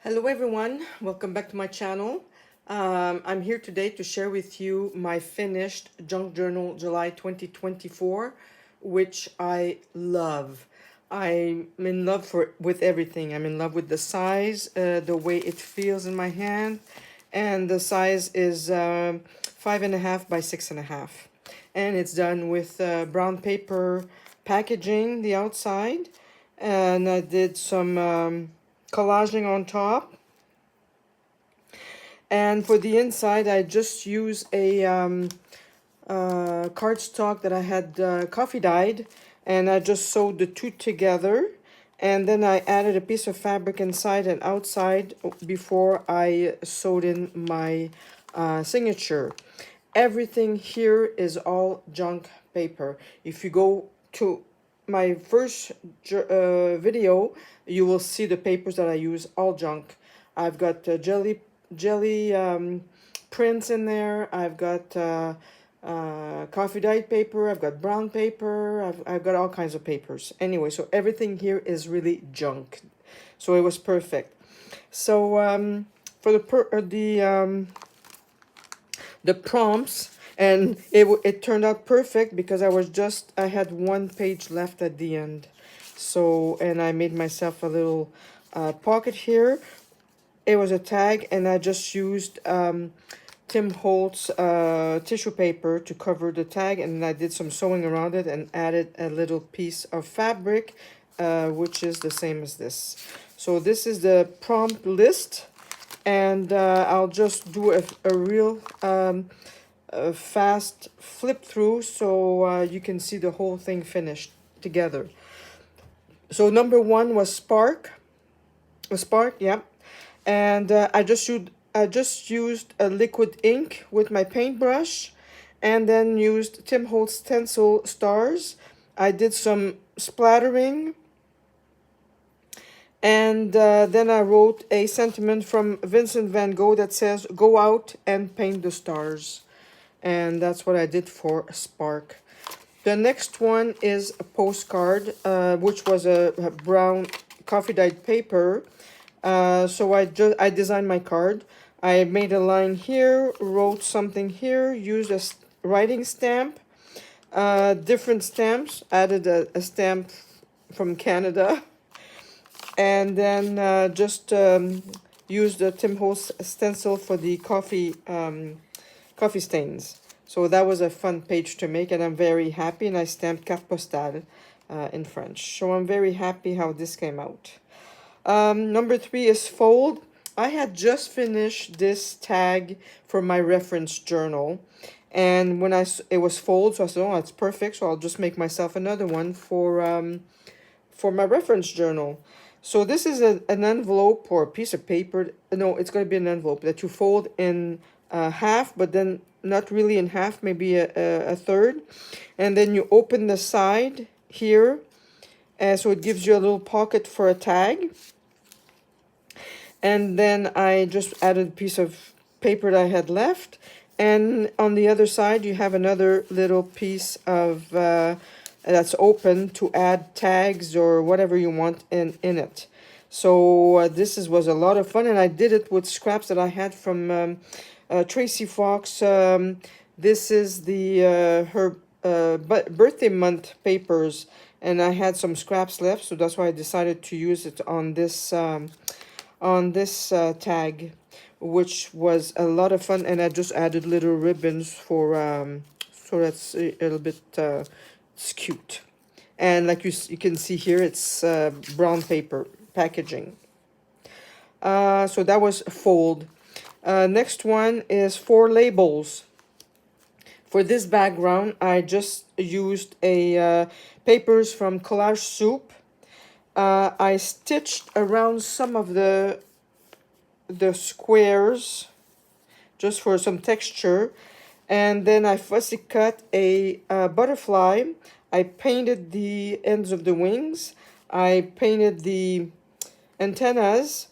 Hello everyone, welcome back to my channel. I'm here today to share with you my finished junk journal July 2024, which I love. I'm in love with everything. I'm in love with the size, the way it feels in my hand, and the size is 5.5 by 6.5. And it's done with brown paper packaging, the outside, and I did some collaging on top. And for the inside, I just use a cardstock that I had coffee dyed, and I just sewed the two together. And then I added a piece of fabric inside and outside before I sewed in my signature. Everything here is all junk paper. If you go to my first video, you will see the papers that I use, all junk. I've got jelly prints in there. I've got coffee dyed paper. I've got brown paper. I've got all kinds of papers. Anyway, so everything here is really junk. So it was perfect. So for the prompts, and it turned out perfect because I had one page left at the end. So, and I made myself a little pocket here. It was a tag, and I just used Tim Holtz tissue paper to cover the tag, and I did some sewing around it and added a little piece of fabric, which is the same as this. So this is the prompt list, and I'll just do a real fast flip through so you can see the whole thing finished together. So number one was Spark. Yeah. And I just used a liquid ink with my paintbrush, and then used Tim Holtz stencil stars. I did some splattering, and then I wrote a sentiment from Vincent van Gogh that says, "Go out and paint the stars." And that's what I did for Spark. The next one is a Postcard, which was a brown coffee dyed paper. So I designed my card. I made a line here, wrote something here, used a writing stamp, different stamps, added a stamp from Canada, and then just used the Tim Holtz stencil for the coffee stains. So that was a fun page to make, and I'm very happy, and I stamped carte postale in French. So I'm very happy how this came out. Number three is Fold. I had just finished this tag for my reference journal, and when it was Fold, so I said, oh, that's perfect, so I'll just make myself another one for my reference journal. So this is an envelope or a piece of paper. No, it's going to be an envelope that you fold in half, but then not really in half, maybe a third. And then you open the side here, so it gives you a little pocket for a tag. And then I just added a piece of paper that I had left. And on the other side, you have another little piece of that's open to add tags or whatever you want in it. So this was a lot of fun, and I did it with scraps that I had from Tracy Fox. This is her birthday month papers, and I had some scraps left, so that's why I decided to use it on this tag, which was a lot of fun. And I just added little ribbons for so that's a little bit it's cute. And like you can see here, it's brown paper packaging. So that was Fold. Next one is For Labels. For this background, I just used papers from Collage Soup. I stitched around some of the squares just for some texture, and then I fussy cut a butterfly. I painted the ends of the wings. I painted the antennas,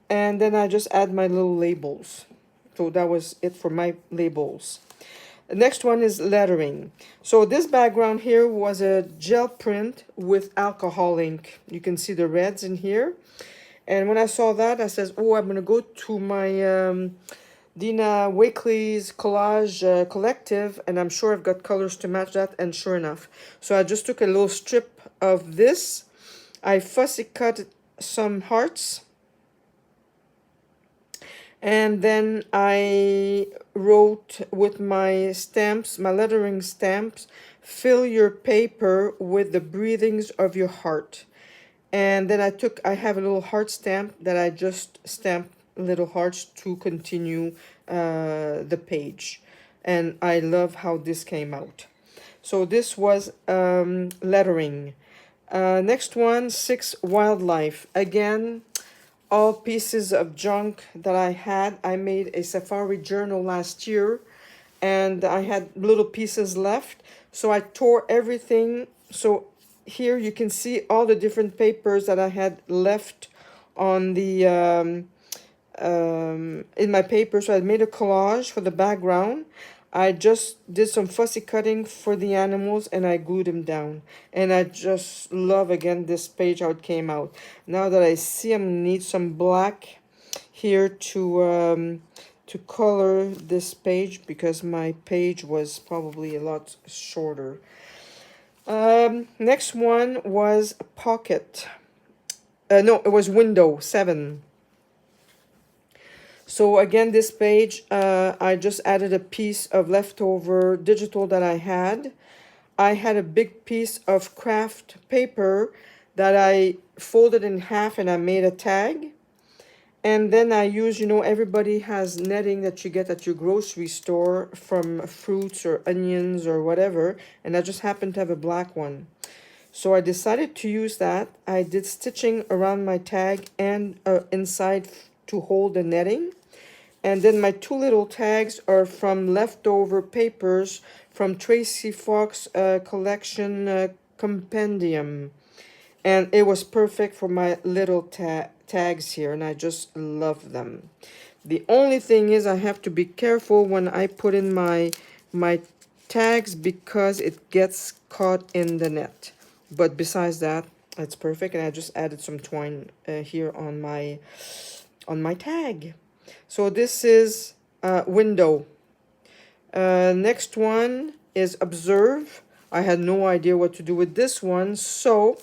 and then I just add my little labels. So that was it for my labels. The next one is lettering. So this background here was a gel print with alcohol ink. You can see the reds in here. And when I saw that, I says, oh, I'm going to go to my Dina Wakely's collage collective, and I'm sure I've got colors to match that, and sure enough. So I just took a little strip of this. I fussy cut some hearts, and then I wrote with my stamps, my lettering stamps, fill your paper with the breathings of your heart. And then I have a little heart stamp that I just stamped little hearts to continue the page. And I love how this came out. So this was lettering. Next one, 6 wildlife. Again, all pieces of junk that I had. I made a safari journal last year and I had little pieces left. So I tore everything. So here you can see all the different papers that I had left on the in my paper. So I made a collage for the background. I just did some fussy cutting for the animals and I glued them down. And I just love again this page how it came out. Now that I see I'm gonna need some black here to color this page because my page was probably a lot shorter. Next one was pocket. No, it was window 7. So again, this page, I just added a piece of leftover digital that I had. I had a big piece of craft paper that I folded in half and I made a tag. And then I use, you know, everybody has netting that you get at your grocery store from fruits or onions or whatever. And I just happened to have a black one. So I decided to use that. I did stitching around my tag and inside to hold the netting. And then my 2 little tags are from leftover papers from Tracy Fox collection compendium. And it was perfect for my little tags here, and I just love them. The only thing is I have to be careful when I put in my tags because it gets caught in the net. But besides that, it's perfect, and I just added some twine here on my tag. So this is window. Next one is observe. I had no idea what to do with this one, so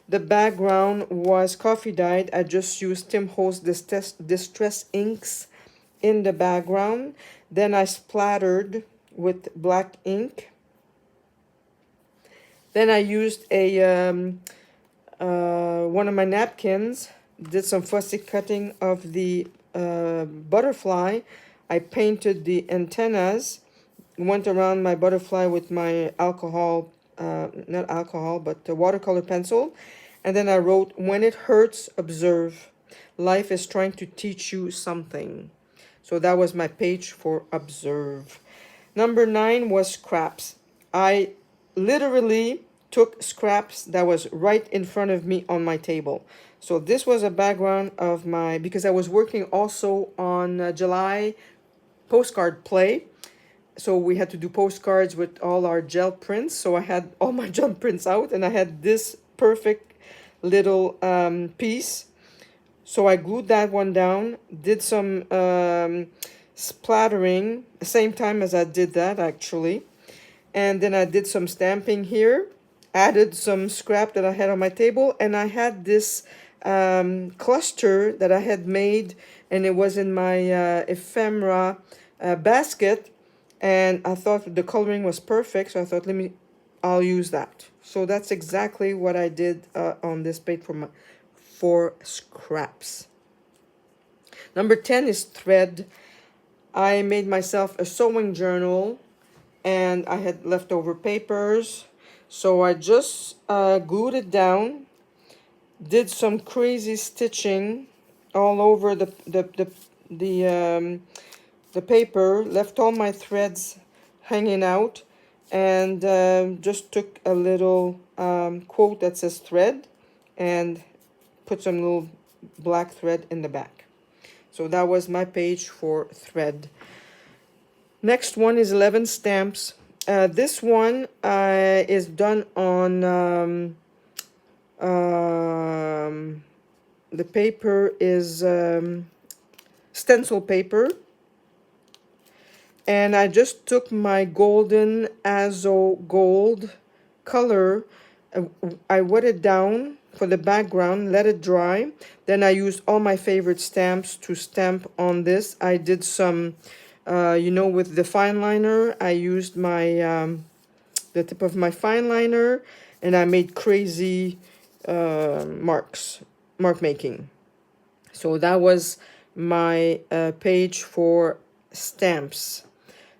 the background was coffee dyed. I just used Tim Holtz Distress inks in the background. Then I splattered with black ink. Then I used a one of my napkins, did some fussy cutting of the butterfly. I painted the antennas, went around my butterfly with my alcohol, not alcohol, but the watercolor pencil. And then I wrote, when it hurts, observe. Life is trying to teach you something. So that was my page for observe. Number 9 was scraps. I literally took scraps that was right in front of me on my table. So this was a background of my, because I was working also on July postcard play. So we had to do postcards with all our gel prints. So I had all my gel prints out and I had this perfect little piece. So I glued that one down, did some splattering, same time as I did that actually. And then I did some stamping here, added some scrap that I had on my table, and I had this cluster that I had made, and it was in my ephemera basket, and I thought the coloring was perfect, so I thought, I'll use that. So that's exactly what I did on this page for scraps. Number 10 is thread. I made myself a sewing journal, and I had leftover papers, so I just glued it down, did some crazy stitching all over the paper, left all my threads hanging out, and just took a little quote that says thread and put some little black thread in the back. So that was my page for thread. Next one is 11 stamps. This one is done on the paper is stencil paper. And I just took my golden Azo gold color. I wet it down for the background, let it dry. Then I used all my favorite stamps to stamp on this. I did some, with the fine liner, I used my the tip of my fine liner, and I made crazy mark making. So that was my page for stamps.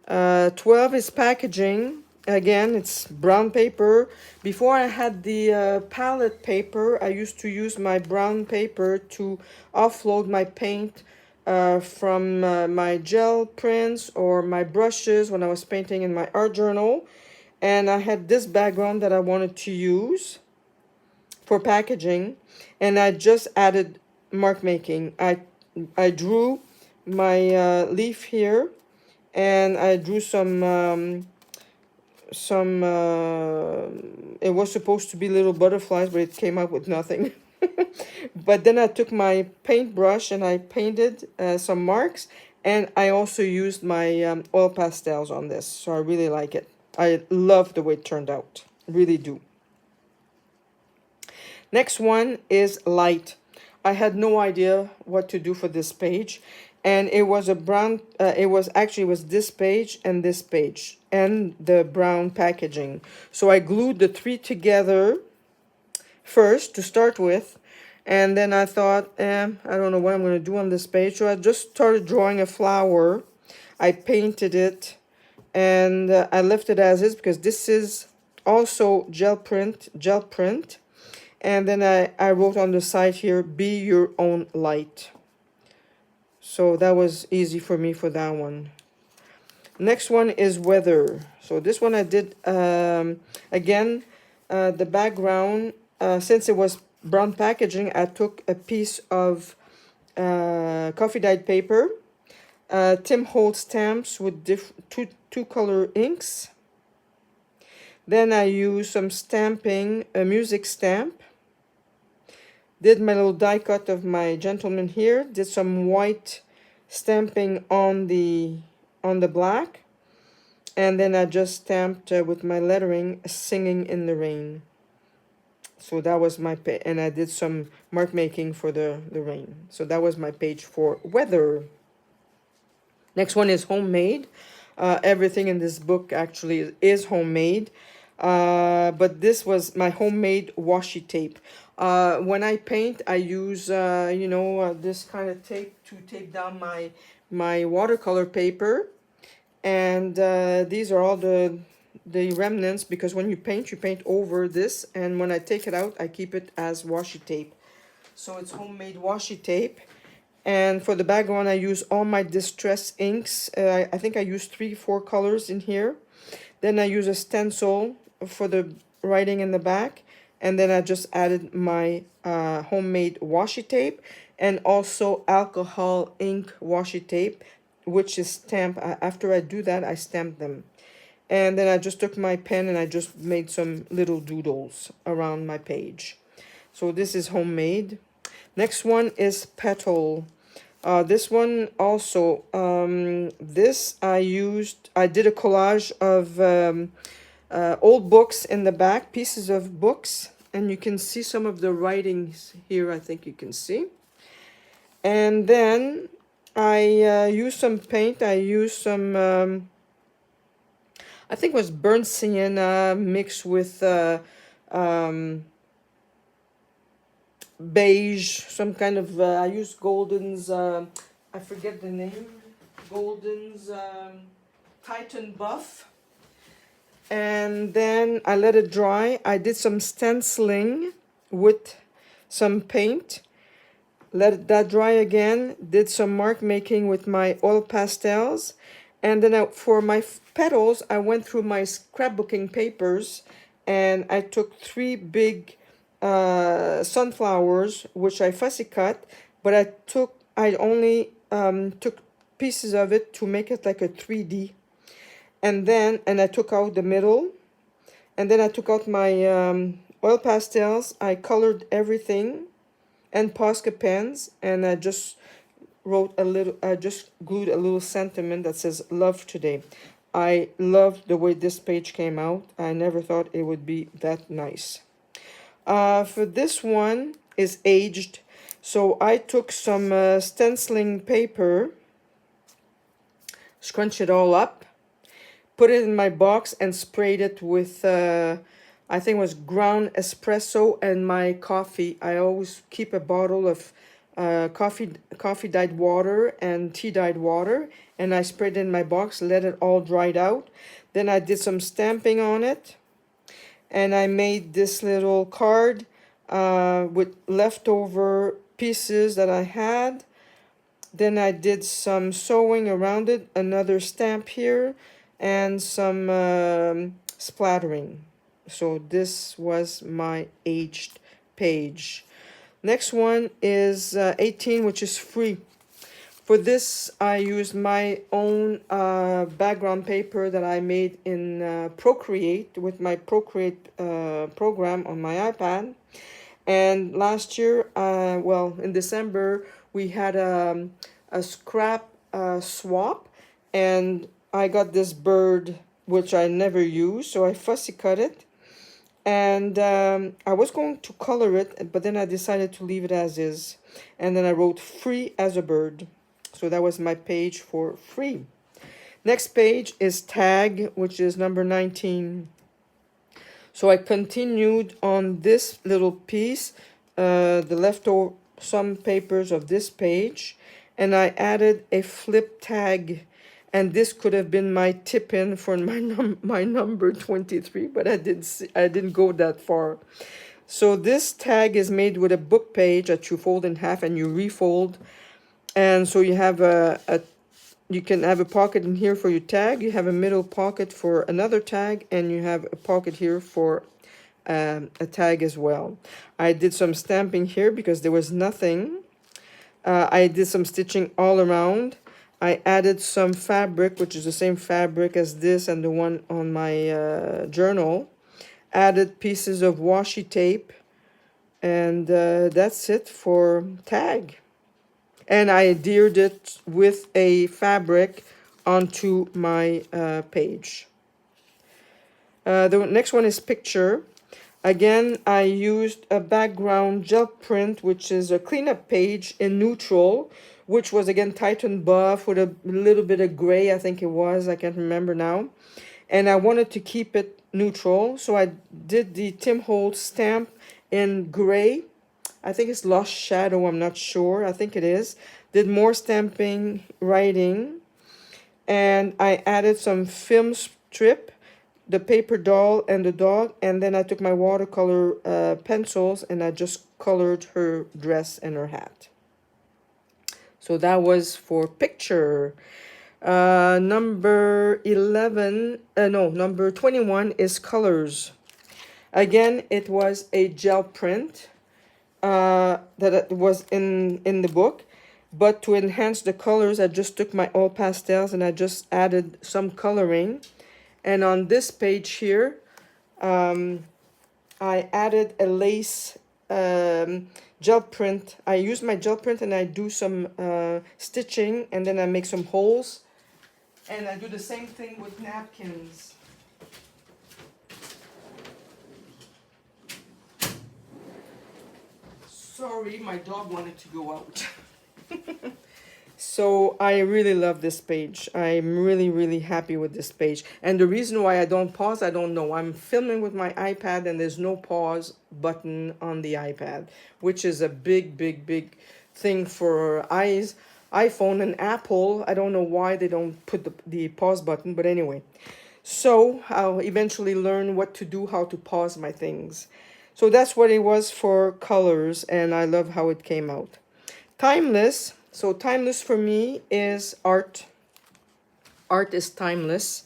12 is packaging. Again, it's brown paper. Before I had the palette paper, I used to use my brown paper to offload my paint from my gel prints or my brushes when I was painting in my art journal. And I had this background that I wanted to use for packaging, and I just added mark making. I drew my leaf here, and I drew some it was supposed to be little butterflies, but it came out with nothing. But then I took my paintbrush and I painted some marks, and I also used my oil pastels on this, so I really like it. I love the way it turned out, really do. Next one is light. I had no idea what to do for this page, and it was a brown, it was this page and this page and the brown packaging. So I glued the three together first to start with, and then I thought, I don't know what I'm going to do on this page. So I just started drawing a flower. I painted it, and I left it as is because this is also gel print. And then I wrote on the side here, be your own light. So that was easy for me for that one. Next one is weather. So this one I did, again, the background, since it was brown packaging, I took a piece of coffee dyed paper, Tim Holtz stamps with two color inks. Then I used some stamping, a music stamp. Did my little die cut of my gentleman here. Did some white stamping on the black. And then I just stamped with my lettering, Singing in the Rain. So that was my page. And I did some mark making for the rain. So that was my page for weather. Next one is homemade. Everything in this book actually is homemade. But this was my homemade washi tape. When I paint, I use, this kind of tape to tape down my watercolor paper. And these are all the remnants, because when you paint over this. And when I take it out, I keep it as washi tape. So it's homemade washi tape. And for the background, I use all my distress inks. I think I use 3-4 colors in here. Then I use a stencil for the writing in the back. And then I just added my homemade washi tape, and also alcohol ink washi tape, which is stamped. After I do that, I stamp them. And then I just took my pen and I just made some little doodles around my page. So this is homemade. Next one is petal. This one also, this I did a collage of old books in the back, pieces of books, and you can see some of the writings here. I think you can see. And then I used some paint. I used some, I think it was burnt sienna mixed with beige, some kind of, I used Golden's, I forget the name, Golden's Titan Buff. And then I let it dry. I did some stenciling with some paint. Let that dry again. Did some mark making with my oil pastels. And then for my petals, I went through my scrapbooking papers. And I took 3 big sunflowers, which I fussy cut. But I only took pieces of it to make it like a 3D. And I took out the middle, and then I took out my oil pastels. I colored everything and Posca pens, and I just wrote a little, I just glued a little sentiment that says love today. I love the way this page came out. I never thought it would be that nice. For this one is aged. So I took some stenciling paper, scrunched it all up, put it in my box and sprayed it with, I think it was ground espresso and my coffee. I always keep a bottle of coffee dyed water and tea dyed water, and I sprayed it in my box, let it all dried out. Then I did some stamping on it, and I made this little card with leftover pieces that I had. Then I did some sewing around it, another stamp here, and some splattering. So this was my aged page. Next one is 18, which is free. For this, I used my own background paper that I made in Procreate with my Procreate program on my iPad. And last year, well, in December, we had a scrap swap, and I got this bird, which I never used, so I fussy cut it. And I was going to color it, but then I decided to leave it as is. And then I wrote free as a bird. So that was my page for free. Next page is tag, which is number 19. So I continued on this little piece, the leftover, some papers of this page, and I added a flip tag. And this could have been my tip-in for my number 23, but I didn't go that far. So this tag is made with a book page that you fold in half and you refold, and so you have you can have a pocket in here for your tag. You have a middle pocket for another tag, and you have a pocket here for a tag as well. I did some stamping here because there was nothing. I did some stitching all around. I added some fabric, which is the same fabric as this and the one on my journal. Added pieces of washi tape, and that's it for tag. And I adhered it with a fabric onto my page. The next one is picture. Again, I used a background gel print, which is a cleanup page in neutral, which was again Titan buff with a little bit of gray, I think it was, I can't remember now. And I wanted to keep it neutral, so I did the Tim Holtz stamp in gray. I think it's Lost Shadow, I'm not sure, I think it is. Did more stamping, writing, and I added some film strip, the paper doll and the dog, and then I took my watercolor pencils and I just colored her dress and her hat. So that was for picture. Number 21 is colors. Again, it was a gel print that was in the book. But to enhance the colors, I just took my oil pastels and I just added some coloring. And on this page here, I added a lace gel print. I use my gel print and I do some stitching, and then I make some holes, and I do the same thing with napkins. Sorry, my dog wanted to go out. So I really love this page. I'm really happy with this page. And the reason why I don't pause, I don't know. I'm filming with my iPad and there's no pause button on the iPad, which is a big thing for iPhone and Apple. I don't know why they don't put the pause button, but anyway. So I'll eventually learn what to do, how to pause my things. So that's what it was for colors, and I love how it came out. Timeless. So timeless for me is art. Art is timeless.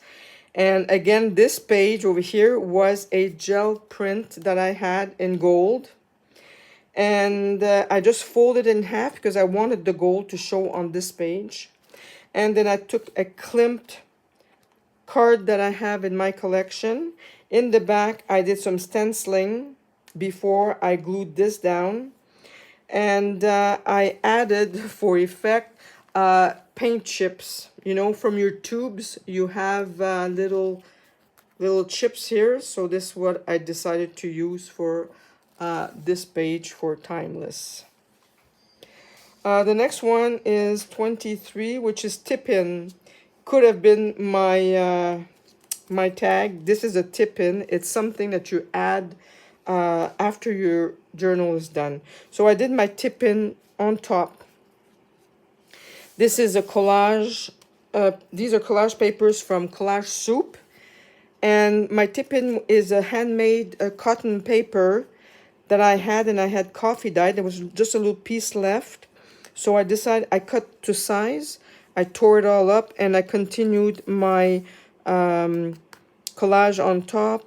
And again, this page over here was a gel print that I had in gold. And I just folded in half because I wanted the gold to show on this page. And then I took a klimt card that I have in my collection. In the back, I did some stenciling before I glued this down. And I added, for effect, paint chips. You know, from your tubes, you have little chips here. So this is what I decided to use for this page for Timeless. The next one is 23, which is tip-in. Could have been my tag. This is a tip-in. It's something that you add after your journal is done. So I did my tip-in on top. This is a collage. These are collage papers from Collage Soup. And my tip-in is a handmade cotton paper that I had, and I had coffee dyed. There was just a little piece left. So I decided, I cut to size, I tore it all up, and I continued my collage on top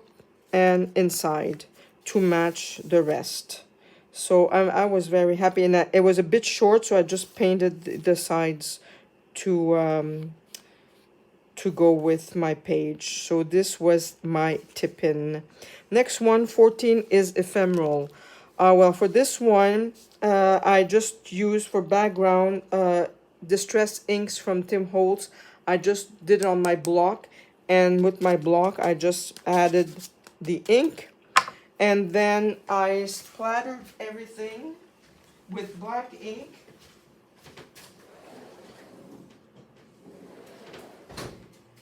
and inside to match the rest. So I was very happy, and it was a bit short, so I just painted the sides to go with my page. So this was my tip-in. Next one, 14, is ephemeral. Well, for this one, I just used for background distress inks from Tim Holtz. I just did it on my block, and with my block, I just added the ink, and then I splattered everything with black ink.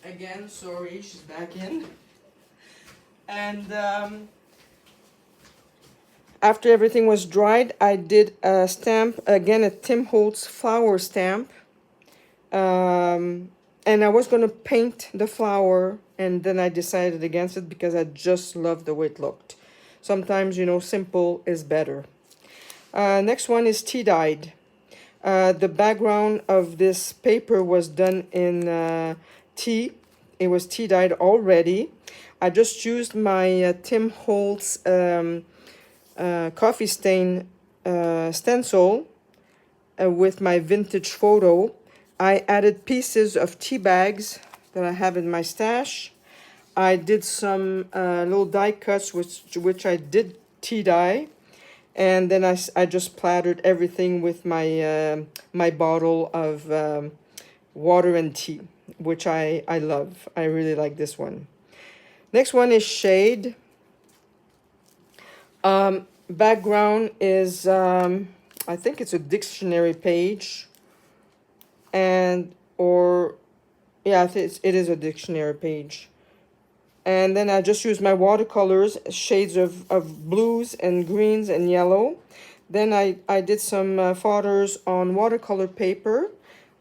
Again, sorry, she's back in. And after everything was dried, I did a stamp, again a Tim Holtz flower stamp. And I was going to paint the flower, and then I decided against it because I just loved the way it looked. Sometimes, you know, simple is better. Next one is tea-dyed. The background of this paper was done in tea. It was tea-dyed already. I just used my Tim Holtz coffee stain stencil with my vintage photo. I added pieces of tea bags that I have in my stash. I did some little die cuts which I did tea dye, and then I just splattered everything with my my bottle of water and tea, which I love. I really like this one. Next one is shade. Background is, I think it's a dictionary page. Yeah, I think it is a dictionary page. And then I just use my watercolors, shades of blues and greens and yellow. Then I did some fodders on watercolor paper.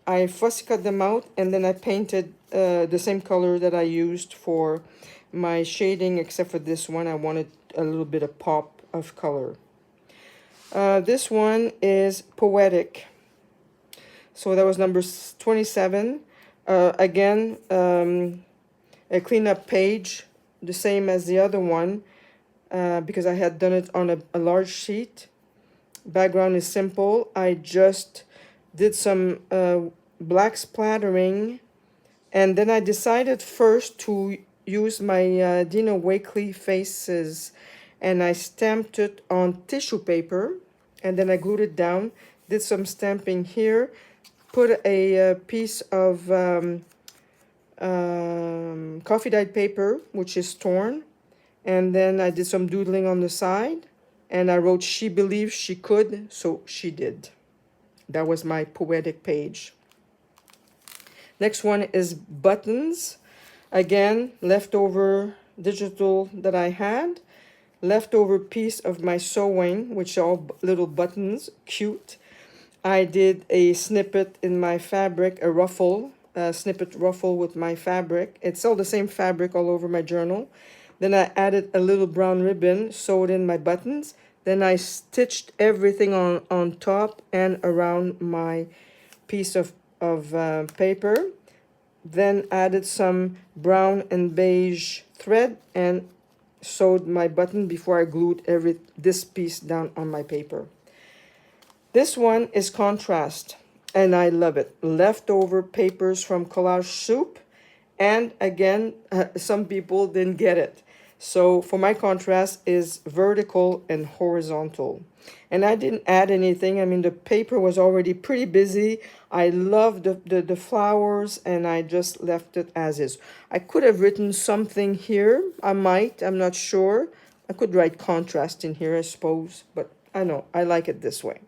I fussy cut them out, and then I painted the same color that I used for my shading, except for this one. I wanted a little bit of pop of color. This one is poetic. So that was number 27. Again, a cleanup page, the same as the other one, because I had done it on a large sheet. Background is simple. I just did some black splattering, and then I decided first to use my Dina Wakley faces, and I stamped it on tissue paper, and then I glued it down, did some stamping here, put a piece of coffee dyed paper, which is torn, and then I did some doodling on the side, and I wrote, "She believed she could, so she did." That was my poetic page. Next one is buttons. Again, leftover digital that I had, leftover piece of my sewing, which are all little buttons, cute. I did a snippet in my fabric, a ruffle, a snippet ruffle with my fabric. It's all the same fabric all over my journal. Then I added a little brown ribbon, sewed in my buttons. Then I stitched everything on top and around my piece of paper. Then added some brown and beige thread and sewed my button before I glued this piece down on my paper. This one is contrast, and I love it. Leftover papers from Collage Soup, and again, some people didn't get it. So for my contrast is vertical and horizontal. And I didn't add anything. I mean, the paper was already pretty busy. I love the flowers, and I just left it as is. I could have written something here. I might. I'm not sure. I could write contrast in here, I suppose. But I know. I like it this way.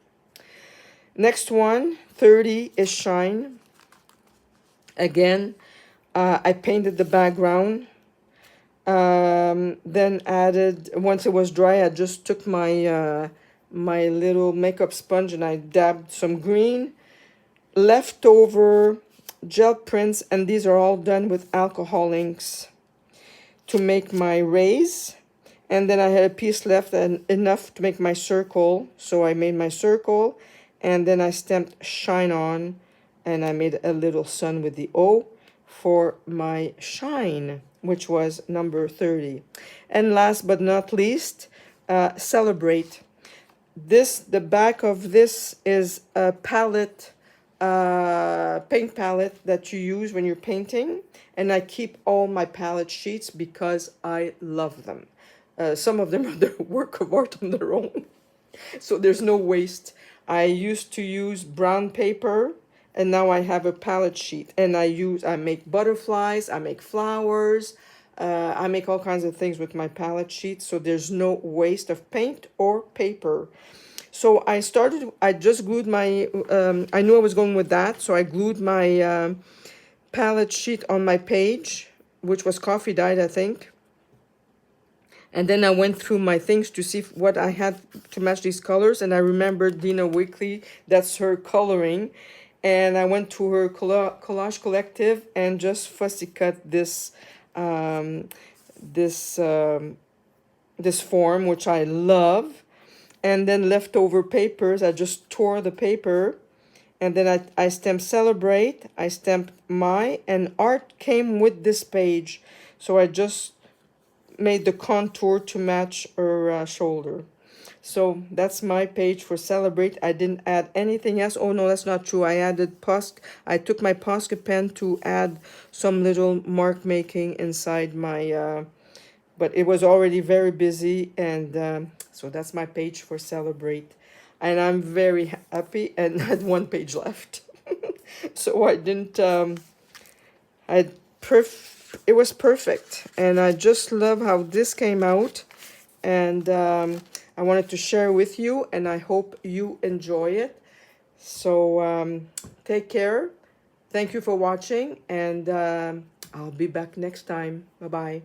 Next one, 30 is shine. Again, I painted the background. Then added, once it was dry, I just took my my little makeup sponge and I dabbed some green, leftover gel prints, and these are all done with alcohol inks to make my rays. And then I had a piece left and enough to make my circle, so I made my circle, and then I stamped shine on, and I made a little sun with the O for my shine, which was number 30. And last but not least, celebrate. The back of this is a palette, paint palette that you use when you're painting, and I keep all my palette sheets because I love them. Some of them are the work of art on their own, so there's no waste. I used to use brown paper, and now I have a palette sheet, and I make butterflies, I make flowers, I make all kinds of things with my palette sheet, so there's no waste of paint or paper. So I just glued my, I knew I was going with that, so I glued my palette sheet on my page, which was coffee dyed, I think. And then I went through my things to see what I had to match these colors, and I remembered Dina Weekly, that's her coloring. And I went to her collage collective and just fussy cut this this form, which I love. And then leftover papers, I just tore the paper, and then I stamped celebrate, I stamped my, and art came with this page. So I just made the contour to match her shoulder. So that's my page for celebrate. I didn't add anything else. Oh no, that's not true. I took my Posca pen to add some little mark making inside my, but it was already very busy, and so that's my page for celebrate. And I'm very happy and had one page left. So I didn't, it was perfect. And I just love how this came out. And I wanted to share with you, and I hope you enjoy it. So take care. Thank you for watching, and I'll be back next time. Bye-bye.